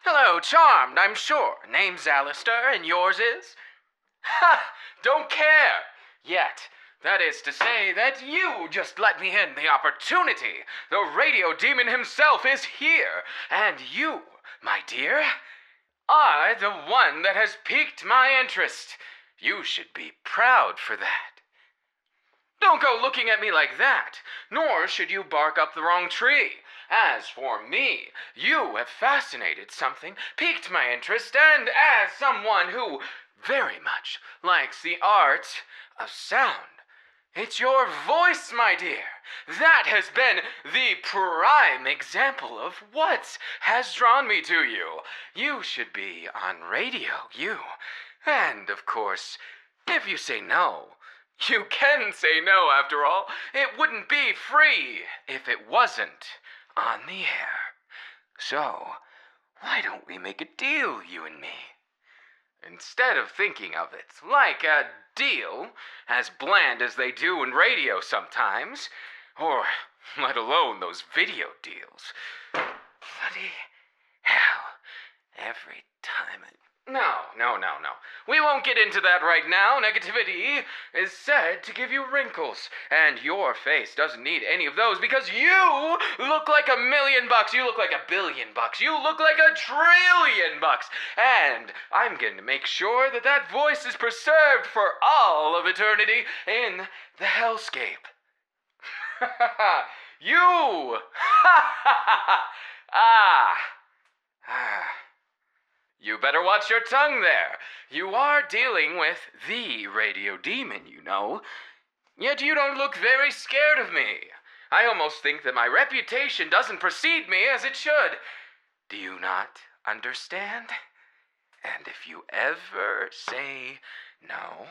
Hello, charmed, I'm sure. Name's Alastor, and yours is? Ha! Don't care! Yet. That is to say that you just let me in the opportunity. The radio demon himself is here, and you, my dear, are the one that has piqued my interest. You should be proud for that. Don't go looking at me like that, nor should you bark up the wrong tree. As for me, you have fascinated something, piqued my interest, and as someone who very much likes the art of sound, it's your voice, my dear. That has been the prime example of what has drawn me to you. You should be on radio, you. And, of course, if you say no, you can say no, after all. It wouldn't be free if it wasn't on the air. So, why don't we make a deal, you and me? Instead of thinking of it like a deal, as bland as they do in radio sometimes, or let alone those video deals. Bloody hell, every time it... No. We won't get into that right now. Negativity is said to give you wrinkles, and your face doesn't need any of those because you look like $1 million. You look like $1 billion. You look like $1 trillion. And I'm going to make sure that that voice is preserved for all of eternity in the hellscape. You! Ah. You better watch your tongue there. You are dealing with the radio demon, you know. Yet you don't look very scared of me. I almost think that my reputation doesn't precede me as it should. Do you not understand? And if you ever say no,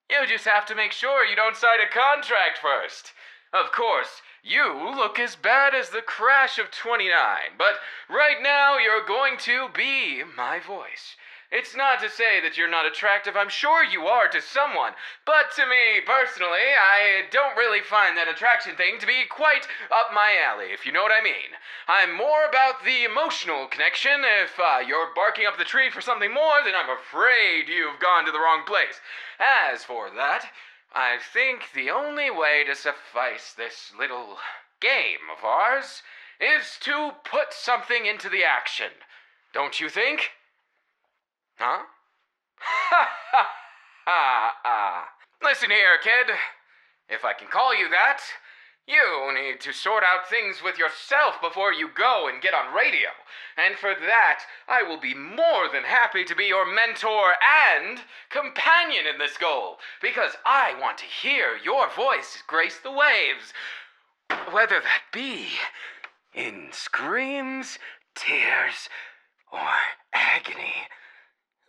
you just have to make sure you don't sign a contract first. Of course, you look as bad as the crash of 29, but right now you're going to be my voice. It's not to say that you're not attractive. I'm sure you are to someone, but to me personally, I don't really find that attraction thing to be quite up my alley, if you know what I mean. I'm more about the emotional connection. If you're barking up the tree for something more, then I'm afraid you've gone to the wrong place. As for that, I think the only way to suffice this little game of ours is to put something into the action. Don't you think? Huh? Ha ha ha! Listen here, kid. If I can call you that, you need to sort out things with yourself before you go and get on radio. And for that, I will be more than happy to be your mentor and companion in this goal, because I want to hear your voice grace the waves, whether that be in screams, tears, or agony.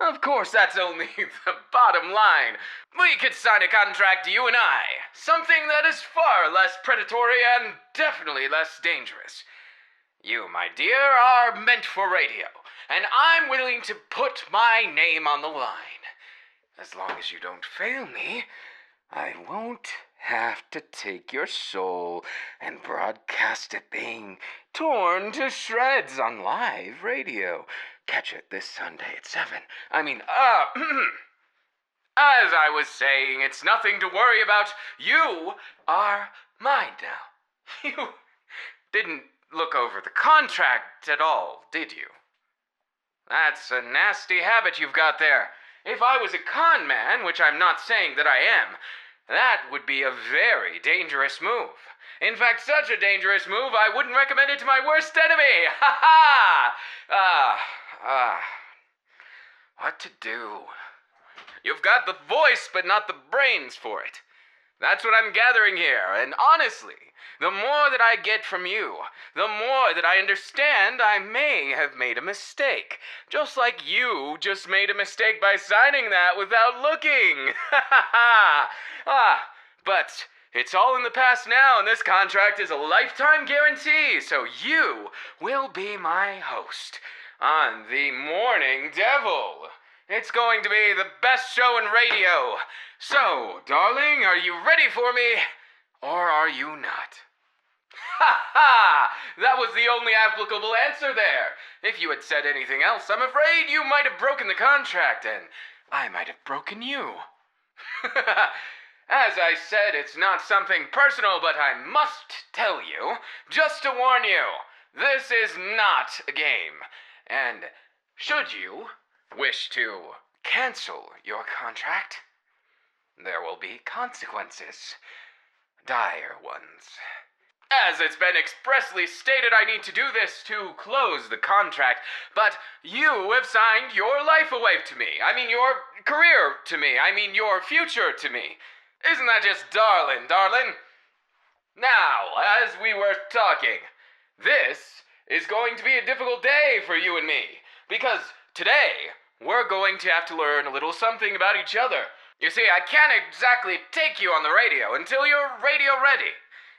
Of course, that's only the bottom line. We could sign a contract, you and I. Something that is far less predatory and definitely less dangerous. You, my dear, are meant for radio, and I'm willing to put my name on the line. As long as you don't fail me, I won't have to take your soul and broadcast it being torn to shreds on live radio. Catch it this Sunday at 7. As I was saying, it's nothing to worry about. You are mine now. You didn't look over the contract at all, did you? That's a nasty habit you've got there. If I was a con man, which I'm not saying that I am, that would be a very dangerous move. In fact, such a dangerous move, I wouldn't recommend it to my worst enemy. Ha ha! What to do? You've got the voice, but not the brains for it. That's what I'm gathering here, and honestly, the more that I get from you, the more that I understand I may have made a mistake. Just like you just made a mistake by signing that without looking. But it's all in the past now, and this contract is a lifetime guarantee, so you will be my host on the Morning Devil. It's going to be the best show in radio. So, darling, are you ready for me? Or are you not? Ha ha! That was the only applicable answer there. If you had said anything else, I'm afraid you might have broken the contract, and I might have broken you. As I said, it's not something personal, but I must tell you, just to warn you, this is not a game. And should you wish to cancel your contract, there will be consequences. Dire ones. As it's been expressly stated, I need to do this to close the contract, but you have signed your life away to me. I mean, your career to me. I mean, your future to me. Isn't that just darling? Now, as we were talking, this is going to be a difficult day for you and me, because today we're going to have to learn a little something about each other. You see, I can't exactly take you on the radio until you're radio ready.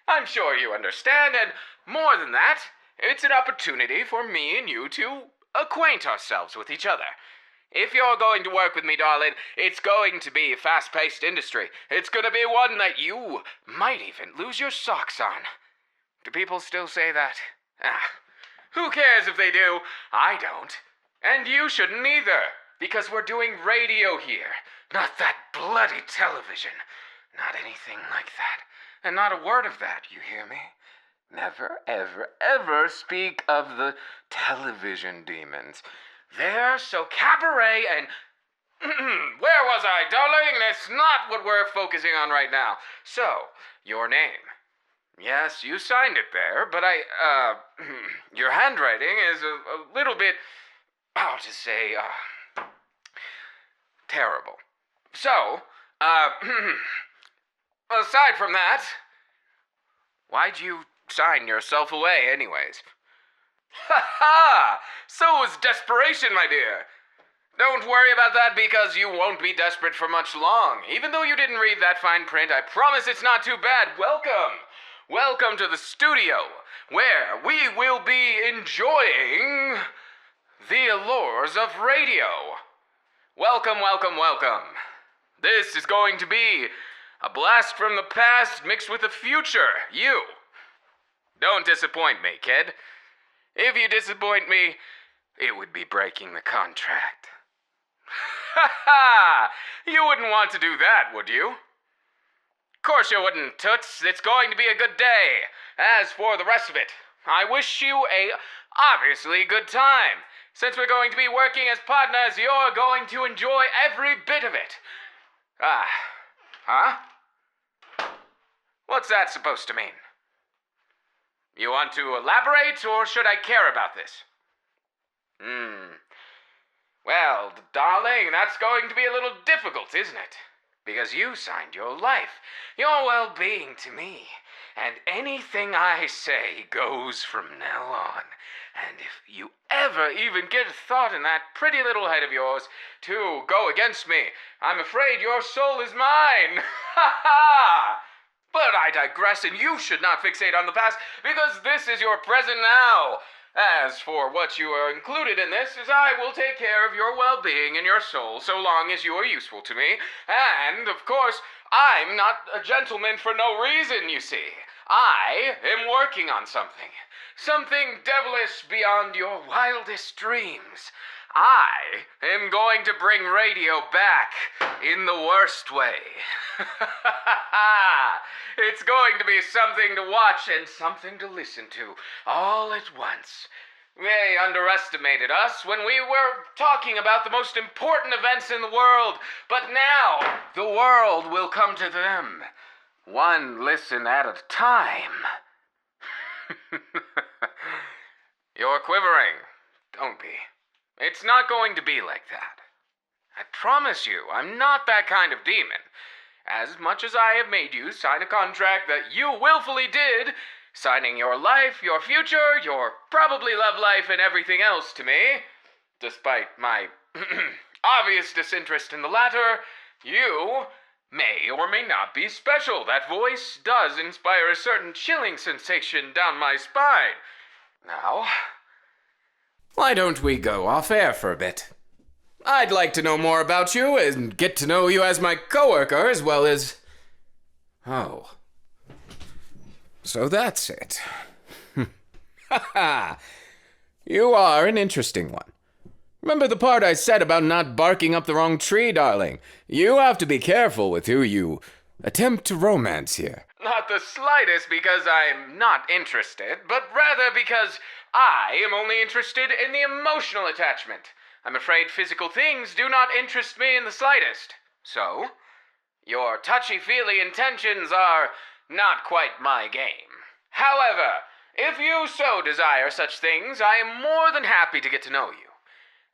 I'm sure you understand, and more than that, it's an opportunity for me and you to acquaint ourselves with each other. If you're going to work with me, darling, it's going to be a fast-paced industry. It's going to be one that you might even lose your socks on. Do people still say that? Who cares if they do? I don't. And you shouldn't either, because we're doing radio here, not that bloody television. Not anything like that. And not a word of that, you hear me? Never, ever, ever speak of the television demons. They're so cabaret and... Where was I, darling? That's not what we're focusing on right now. So, your name. Yes, you signed it there, but your handwriting is a little bit, how to say, terrible. So, aside from that, why'd you sign yourself away anyways? Ha ha! So was desperation, my dear. Don't worry about that because you won't be desperate for much long. Even though you didn't read that fine print, I promise it's not too bad. Welcome! Welcome to the studio, where we will be enjoying the allures of radio. Welcome, welcome, welcome. This is going to be a blast from the past mixed with the future. You. Don't disappoint me, kid. If you disappoint me, it would be breaking the contract. Ha ha! You wouldn't want to do that, would you? Of course you wouldn't, Toots. It's going to be a good day. As for the rest of it, I wish you a obviously good time. Since we're going to be working as partners, you're going to enjoy every bit of it. Huh? What's that supposed to mean? You want to elaborate, or should I care about this? Well, darling, that's going to be a little difficult, isn't it? Because you signed your life, your well-being to me, and anything I say goes from now on. And if you ever even get a thought in that pretty little head of yours to go against me, I'm afraid your soul is mine. Ha ha! But I digress, and you should not fixate on the past, because this is your present now. As for what you are included in this, is I will take care of your well-being and your soul so long as you are useful to me. And, of course, I'm not a gentleman for no reason, you see. I am working on something. Something devilish beyond your wildest dreams. I am going to bring radio back in the worst way. It's going to be something to watch and something to listen to all at once. They underestimated us when we were talking about the most important events in the world, but now the world will come to them, one listen at a time. You're quivering. Don't be. It's not going to be like that. I promise you, I'm not that kind of demon. As much as I have made you sign a contract that you willfully did, signing your life, your future, your probably love life, and everything else to me, despite my obvious disinterest in the latter, you may or may not be special. That voice does inspire a certain chilling sensation down my spine. Now, why don't we go off air for a bit? I'd like to know more about you and get to know you as my coworker as well as... Oh. So that's it. Ha ha! You are an interesting one. Remember the part I said about not barking up the wrong tree, darling? You have to be careful with who you attempt to romance here. Not the slightest because I'm not interested, but rather because I am only interested in the emotional attachment. I'm afraid physical things do not interest me in the slightest. So, your touchy-feely intentions are not quite my game. However, if you so desire such things, I am more than happy to get to know you.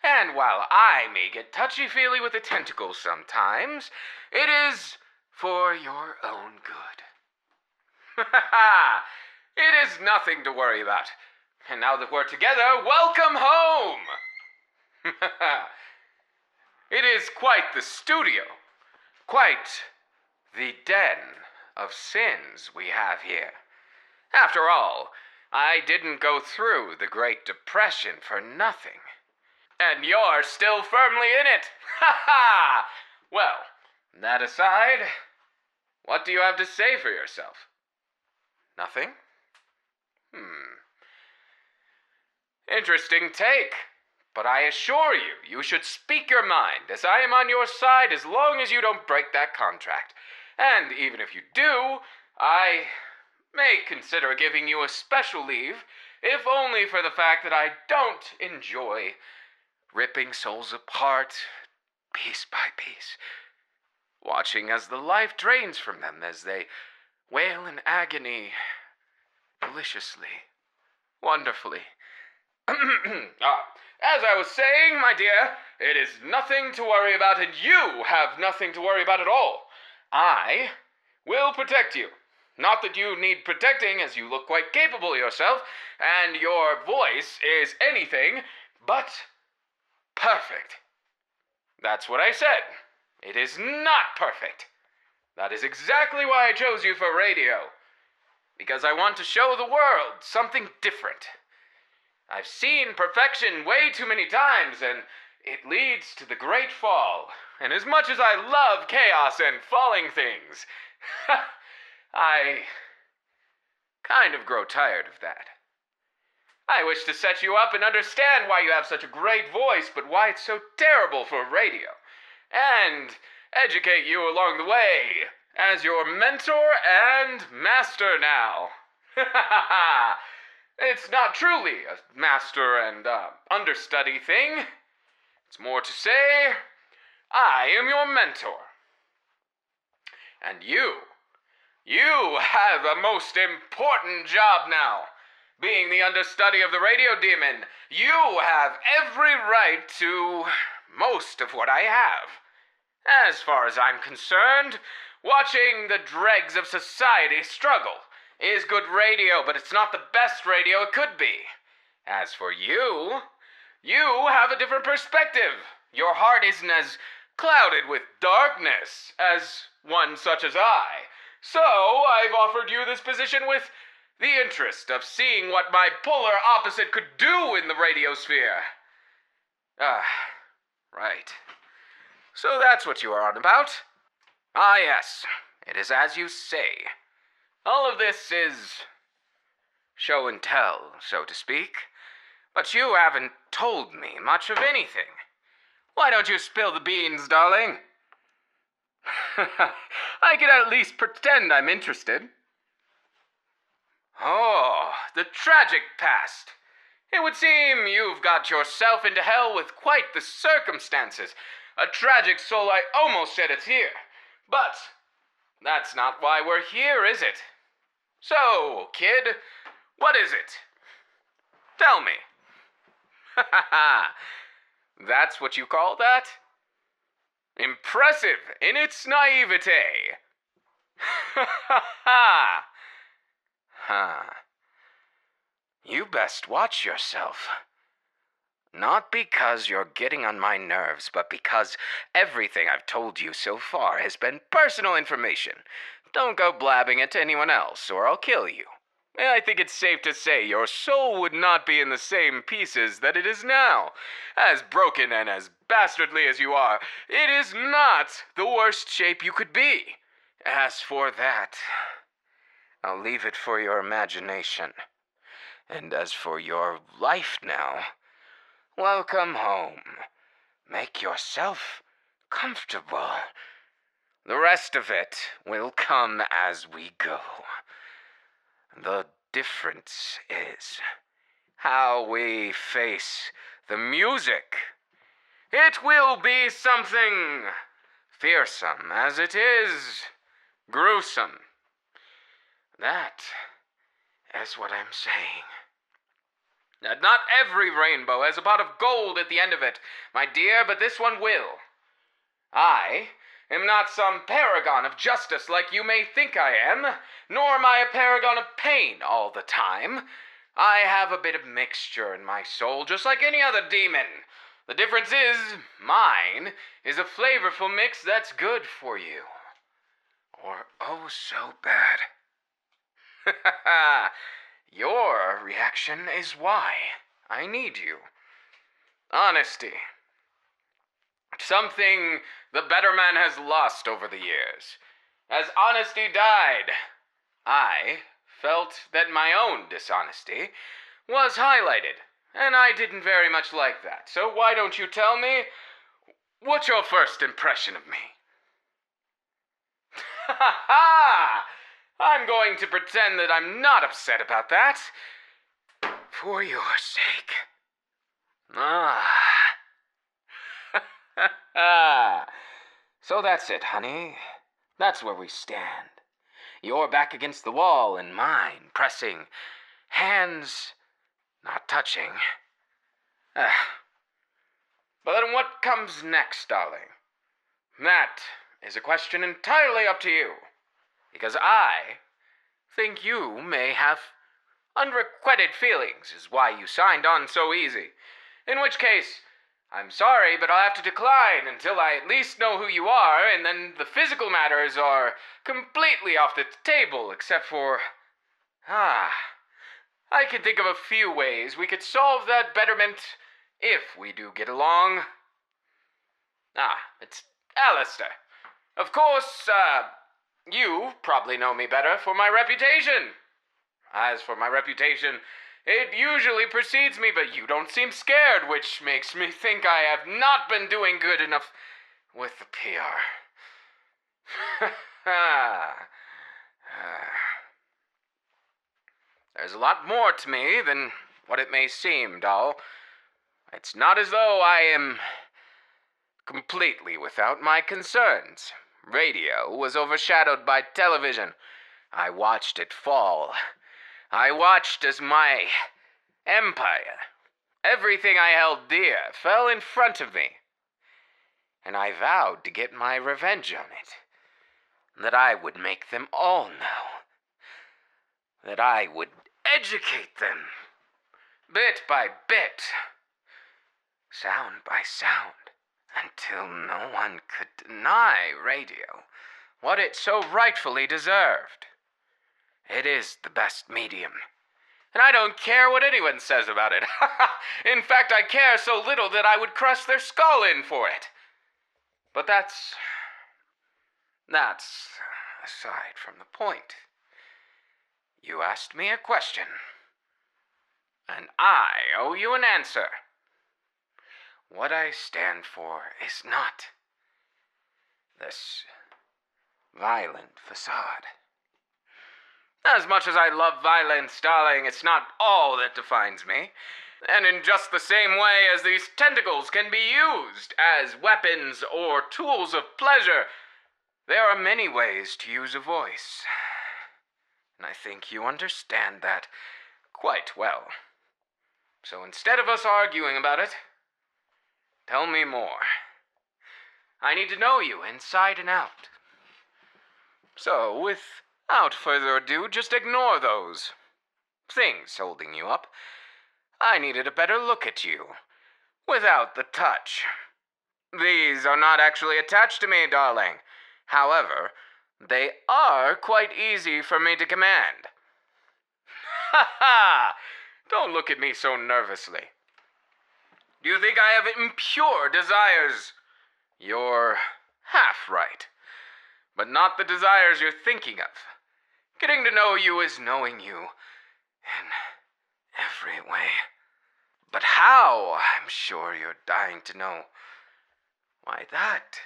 And while I may get touchy-feely with the tentacles sometimes, it is for your own good. Ha ha! It is nothing to worry about. And now that we're together, welcome home! It is quite the studio. Quite the den of sins we have here. After all, I didn't go through the Great Depression for nothing. And you're still firmly in it! Ha ha! Well, that aside, what do you have to say for yourself? Nothing? Interesting take. But I assure you, you should speak your mind, as I am on your side as long as you don't break that contract. And even if you do, I may consider giving you a special leave, if only for the fact that I don't enjoy ripping souls apart, piece by piece, watching as the life drains from them as they wail in agony, deliciously, wonderfully. As I was saying, my dear, it is nothing to worry about, and you have nothing to worry about at all. I will protect you. Not that you need protecting, as you look quite capable yourself, and your voice is anything but perfect. That's what I said. It is not perfect. That is exactly why I chose you for radio. Because I want to show the world something different. I've seen perfection way too many times, and it leads to the great fall. And as much as I love chaos and falling things, I kind of grow tired of that. I wish to set you up and understand why you have such a great voice, but why it's so terrible for radio. And educate you along the way as your mentor and master now. It's not truly a master and understudy thing. It's more to say, I am your mentor. And you have a most important job now. Being the understudy of the radio demon, you have every right to most of what I have. As far as I'm concerned, watching the dregs of society struggle is good radio, but it's not the best radio it could be. As for you have a different perspective. Your heart isn't as clouded with darkness as one such as I. So I've offered you this position with the interest of seeing what my polar opposite could do in the radiosphere. Right. So that's what you are on about. Ah, yes, it is as you say. All of this is show and tell, so to speak. But you haven't told me much of anything. Why don't you spill the beans, darling? I can at least pretend I'm interested. Oh, the tragic past. It would seem you've got yourself into hell with quite the circumstances. A tragic soul, I almost shed a tear. But that's not why we're here, is it? So, kid, what is it? Tell me. Ha ha ha. That's what you call that? Impressive in its naivete. Ha ha ha. Huh. You best watch yourself. Not because you're getting on my nerves, but because everything I've told you so far has been personal information. Don't go blabbing it to anyone else, or I'll kill you. I think it's safe to say your soul would not be in the same pieces that it is now. As broken and as bastardly as you are, it is not the worst shape you could be. As for that, I'll leave it for your imagination. And as for your life now, welcome home. Make yourself comfortable. The rest of it will come as we go. The difference is how we face the music. It will be something fearsome as it is gruesome. That is what I'm saying. Not every rainbow has a pot of gold at the end of it, my dear, but this one will. I am not some paragon of justice like you may think I am, nor am I a paragon of pain all the time. I have a bit of mixture in my soul, just like any other demon. The difference is, mine is a flavorful mix that's good for you. Or oh so bad. Your reaction is why I need you. Honesty. Something the better man has lost over the years. As honesty died, I felt that my own dishonesty was highlighted, and I didn't very much like that. So why don't you tell me, what's your first impression of me? Ha ha ha! I'm going to pretend that I'm not upset about that. For your sake. So that's it, honey. That's where we stand. Your back against the wall and mine pressing. Hands not touching. But then what comes next, darling? That is a question entirely up to you. Because I think you may have unrequited feelings is why you signed on so easy. In which case, I'm sorry, but I'll have to decline until I at least know who you are, and then the physical matters are completely off the table, except for... I can think of a few ways we could solve that betterment if we do get along. It's Alastor. Of course, you probably know me better for my reputation. As for my reputation, it usually precedes me, but you don't seem scared, which makes me think I have not been doing good enough with the PR. There's a lot more to me than what it may seem, doll. It's not as though I am completely without my concerns. Radio was overshadowed by television. I watched it fall. I watched as my empire, everything I held dear, fell in front of me. And I vowed to get my revenge on it. That I would make them all know. That I would educate them, bit by bit, sound by sound. Until no one could deny radio what it so rightfully deserved. It is the best medium. And I don't care what anyone says about it. In fact, I care so little that I would crush their skull in for it. But that's aside from the point. You asked me a question, and I owe you an answer. What I stand for is not this violent facade. As much as I love violence, darling, it's not all that defines me. And in just the same way as these tentacles can be used as weapons or tools of pleasure, there are many ways to use a voice. And I think you understand that quite well. So instead of us arguing about it, tell me more. I need to know you inside and out. So, without further ado, just ignore those things holding you up. I needed a better look at you, without the touch. These are not actually attached to me, darling. However, they are quite easy for me to command. Ha ha! Don't look at me so nervously. Do you think I have impure desires? You're half right, but not the desires you're thinking of. Getting to know you is knowing you in every way. But how, I'm sure you're dying to know. Why, that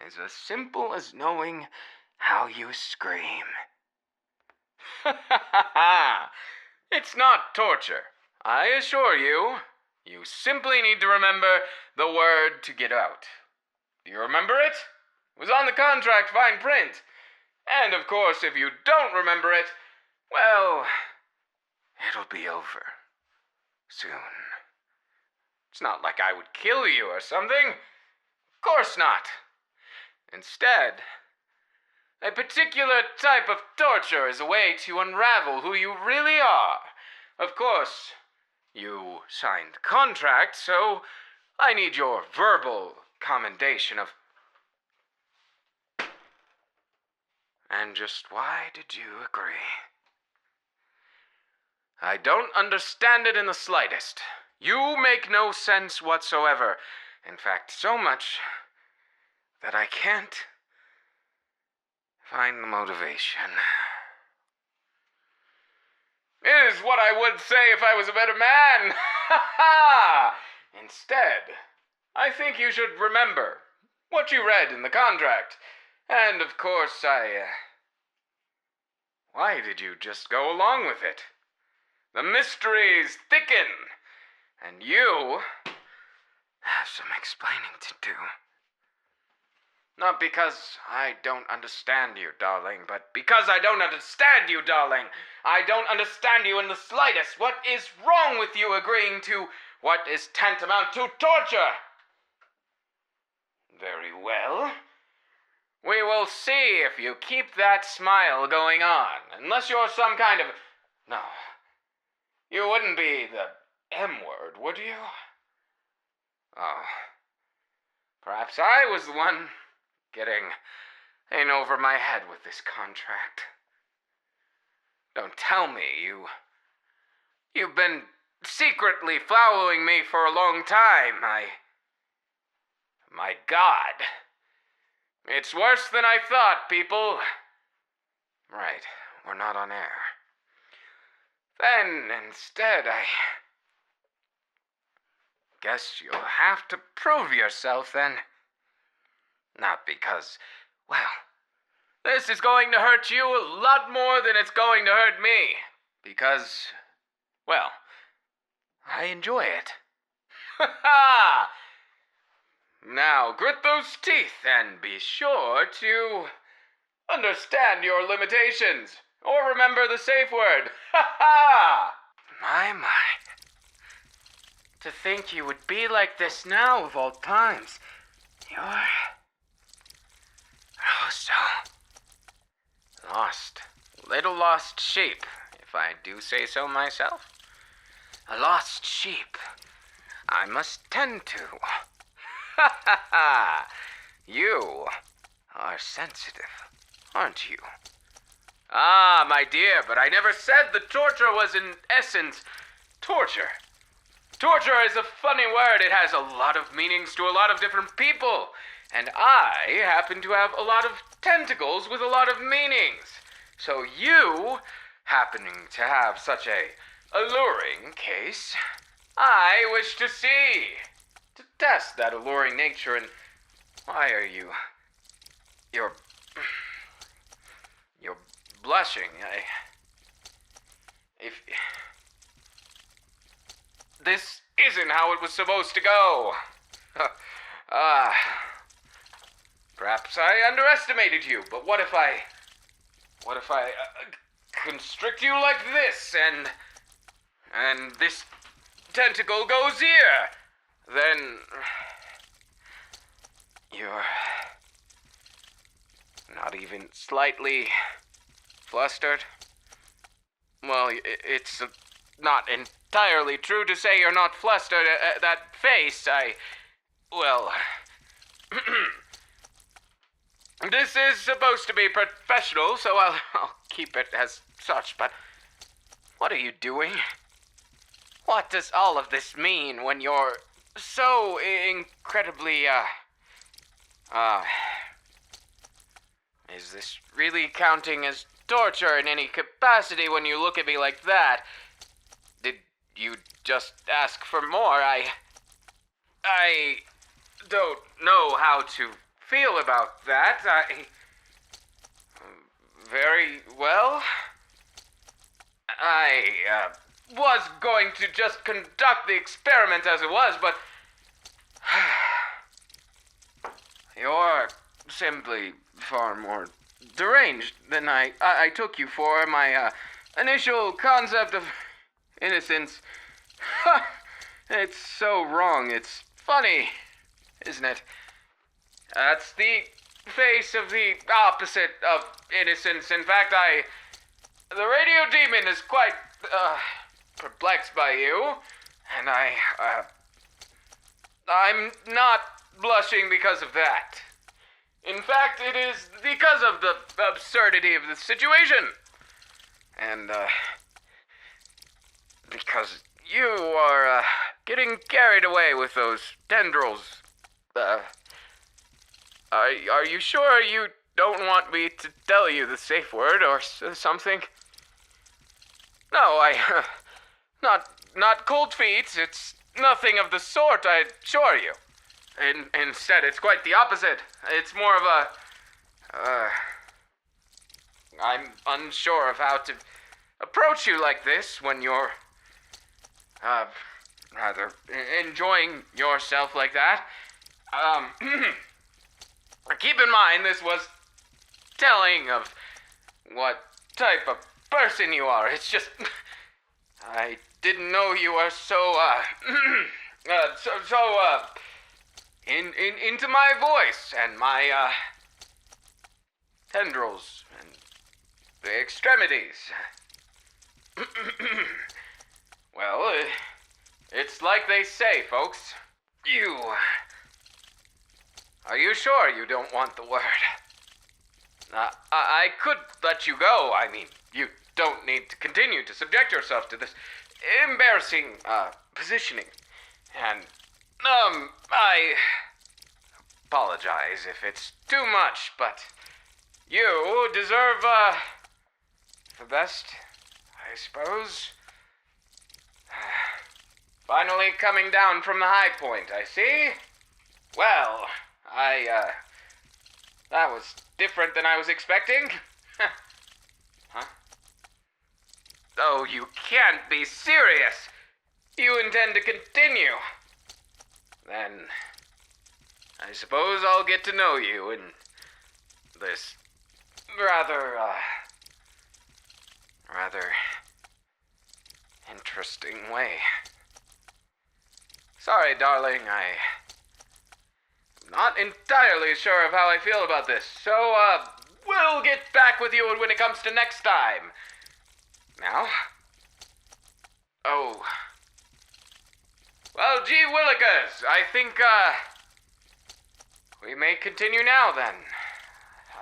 is as simple as knowing how you scream. Ha ha ha ha! It's not torture, I assure you. You simply need to remember the word to get out. Do you remember it? It was on the contract fine print. And of course, if you don't remember it, well, it'll be over soon. It's not like I would kill you or something. Of course not. Instead, a particular type of torture is a way to unravel who you really are. Of course, you signed the contract, so I need your verbal commendation of... And just why did you agree? I don't understand it in the slightest. You make no sense whatsoever. In fact, so much that I can't find the motivation. Is what I would say if I was a better man. Ha ha! Instead, I think you should remember what you read in the contract. And of course, why did you just go along with it? The mysteries thicken, and you have some explaining to do. Not because I don't understand you, darling, but because I don't understand you, darling. I don't understand you in the slightest. What is wrong with you agreeing to what is tantamount to torture? Very well. We will see if you keep that smile going on, unless you're some kind of... No. You wouldn't be the M-word, would you? Oh. Perhaps I was the one getting in over my head with this contract. Don't tell me you've been secretly following me for a long time. My God. It's worse than I thought, people. Right, we're not on air. Then, instead, I guess you'll have to prove yourself, then. Not because, well, this is going to hurt you a lot more than it's going to hurt me. Because, well, I enjoy it. Ha ha! Now, grit those teeth and be sure to understand your limitations. Or remember the safe word. Ha ha! My. To think you would be like this now of all times. You're... oh, so... lost. Little lost sheep, if I do say so myself. A lost sheep I must tend to. Ha ha ha! You are sensitive, aren't you? Ah, my dear, but I never said the torture was in essence torture. Torture is a funny word. It has a lot of meanings to a lot of different people. And I happen to have a lot of tentacles with a lot of meanings. So you, happening to have such a alluring case, I wish to see. To test that alluring nature. And why are you... You're blushing. If... This isn't how it was supposed to go. Perhaps I underestimated you, but what if I constrict you like this, and this tentacle goes here? Then you're not even slightly flustered? Well, it's not entirely true to say you're not flustered. That face, well... This is supposed to be professional, so I'll keep it as such, but what are you doing? What does all of this mean when you're so incredibly, is this really counting as torture in any capacity when you look at me like that. Did you just ask for more? I don't know how to feel about that. Very well. I was going to just conduct the experiment as it was, but you're simply far more deranged than I took you for. My initial concept of innocence, it's so wrong. It's funny, isn't it? That's the face of the opposite of innocence. In fact, the radio demon is quite perplexed by you, and I'm not blushing because of that. In fact, it is because of the absurdity of the situation. And, because you are, getting carried away with those tendrils. Are you sure you don't want me to tell you the safe word or something? No, not cold feet. It's nothing of the sort, I assure you. Instead, it's quite the opposite. It's more of a, I'm unsure of how to approach you like this when you're, rather enjoying yourself like that. Keep in mind, this was telling of what type of person you are. It's just, I didn't know you were so, into my voice and my, tendrils and the extremities. Well, it's like they say, folks. Are you sure you don't want the word? I could let you go. I mean, you don't need to continue to subject yourself to this embarrassing, positioning. And, I apologize if it's too much, but you deserve, the best, I suppose. Finally coming down from the high point, I see. Well, that was different than I was expecting. Huh? Oh, you can't be serious. You intend to continue. Then, I suppose I'll get to know you in this rather interesting way. Sorry, darling, I'm not entirely sure of how I feel about this, so, we'll get back with you when it comes to next time. Now? Oh. Well, gee willikers, I think, we may continue now then,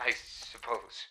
I suppose.